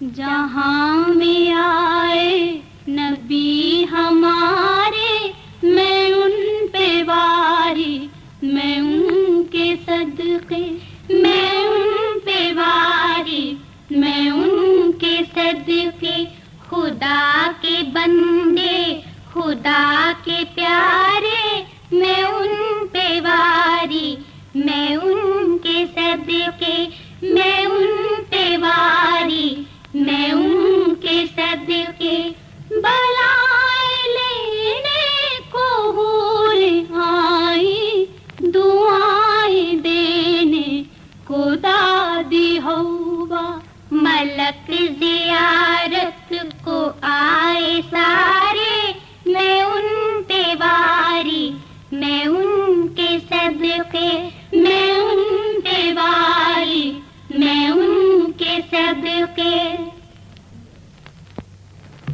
جہاں میں آئے نبی ہمارے، میں ان پہ واری، میں ان کے صدقے، میں ان پہ واری، میں ان کے صدقے، خدا کے بندے، خدا کے پیارے، میں ان پہ واری، میں ان کے صدقے، میں ان پہ واری، میں ان کے صدقے، بلائیں لینے کو حور آئی، دعائیں دینے کو دادی حوا، ملک زیارت کو آئے سارے، میں ان پہ واری، میں ان کے صدقے، میں ان پہ واری، میں ان کے صدقے۔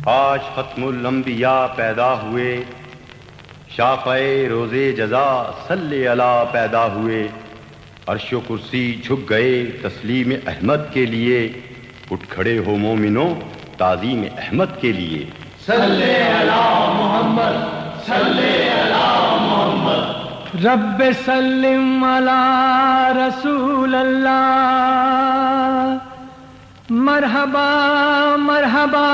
آج ختم الانبیاء پیدا ہوئے، شافع روز جزا صلی علی پیدا ہوئے، عرش و کرسی جھک گئے تسلیم احمد کے لیے، اٹھ کھڑے ہو مومنوں تعظیم احمد کے لیے، صلی علی محمد، صلی علی محمد۔ رب سلم علی رسول اللہ، مرحبا مرحبا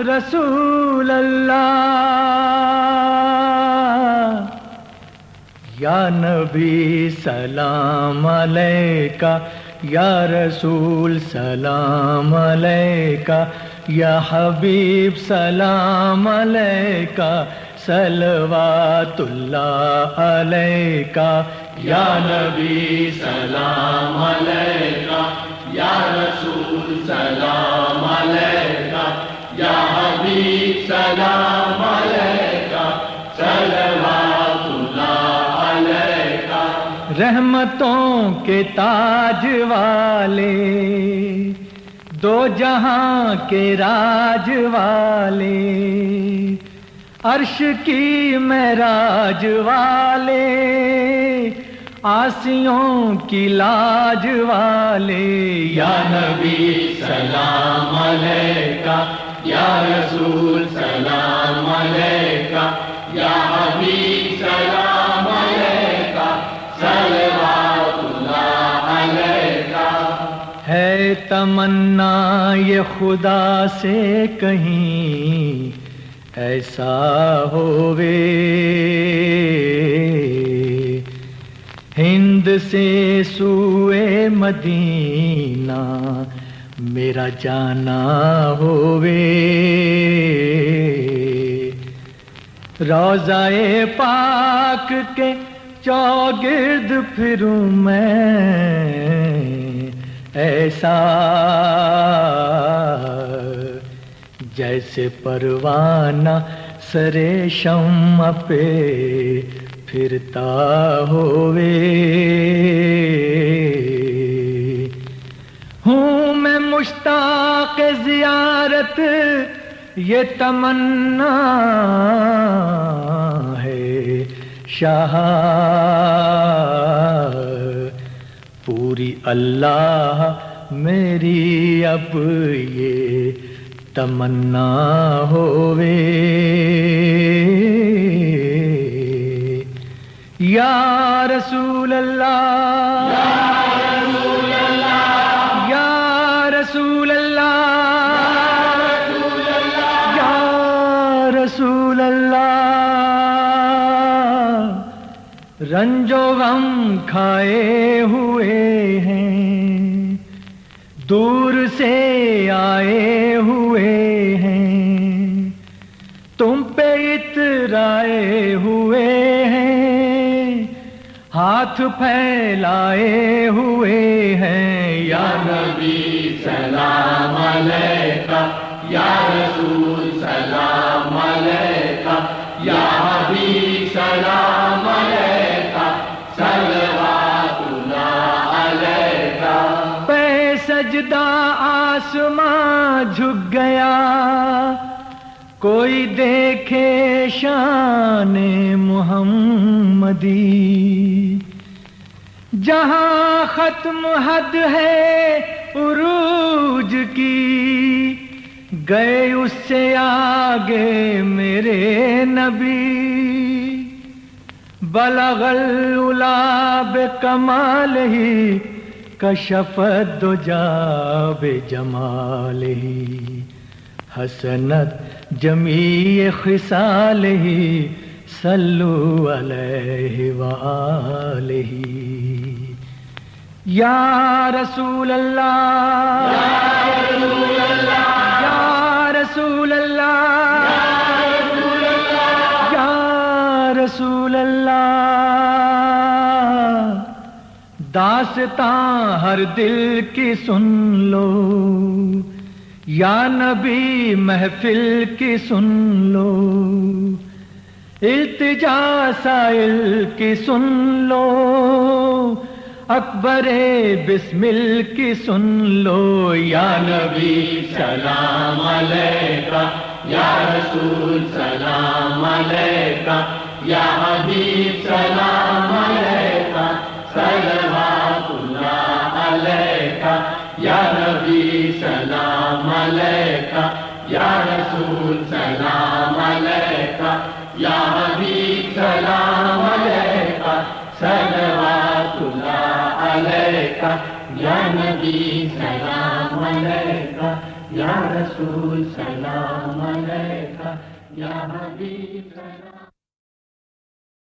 رسول اللہ، یا نبی سلام علیکہ، یا رسول سلام علیکہ، یا حبیب سلام علیکہ، صلوات اللہ علیکہ، یا نبی سلام علیکہ، یا رسول سلام علیکہ، یا حبیب سلام علیکہ، صلوات اللہ علیکہ۔ رحمتوں کے تاج والے، دو جہاں کے راج والے، عرش کی معراج والے، آسیوں کی لاج والے، یا نبی سلام علیکہ، یا رسول سلام علیکہ، یا حبیب سلام علیکہ، صلوات اللہ علیکہ۔ ہے تمنا یہ خدا سے کہیں ایسا ہووے، ہند سے سوئے مدینہ میرا جانا ہووے، روضہ پاک کے چوگرد پھروں میں ایسا، جیسے پروانہ سرے شمع پہ پھرتا ہووے، ہوں میں مشتاق زیارت، یہ تمنا ہے شاہ، پوری اللہ میری اب یہ تمنا ہووے، یا رسول اللہ، یا رسول اللہ، یا رسول اللہ، رنج و غم کھائے ہوئے ہیں، دور سے آئے ہوئے ہیں، تم پہ اترائے ہوئے ہیں، ہاتھ پھیلائے ہوئے ہیں، یا نبی سلام علیکہ، یا رسول سلام علیکہ، یا حبیب سلام علیکہ، صلوات اللہ علیکہ۔ پہ سجدہ آسماں جھک گیا، کوئی دیکھے شان محمدی، جہاں ختم حد ہے عروج کی، گئے اس سے آگے میرے نبی، بلغ العلا بکمالہ، کشف الدجا بجمالہ، حسنت جمیع خصالہ، صلو علیہ وآلہ۔ یا رسول اللہ، یا رسول اللہ، یا رسول اللہ، داستاں ہر دل کی سن لو، یا نبی محفل کی سن لو، التجا سائل کی سن لو، اکبر بسمل کی سن لو، یا نبی سلام علیکہ، یا رسول سلام علیکہ، یا حبیب سلام علیکہ، صلوات اللہ علیکہ، یا نبی سلام علیکہ، یا رسول سلام علیکہ، یا حبیب سلام علیکہ، صلوات اللہ علیکہ، یا نبی سلام علیکہ، یا رسول سلام علیکہ، یا حبیب سلام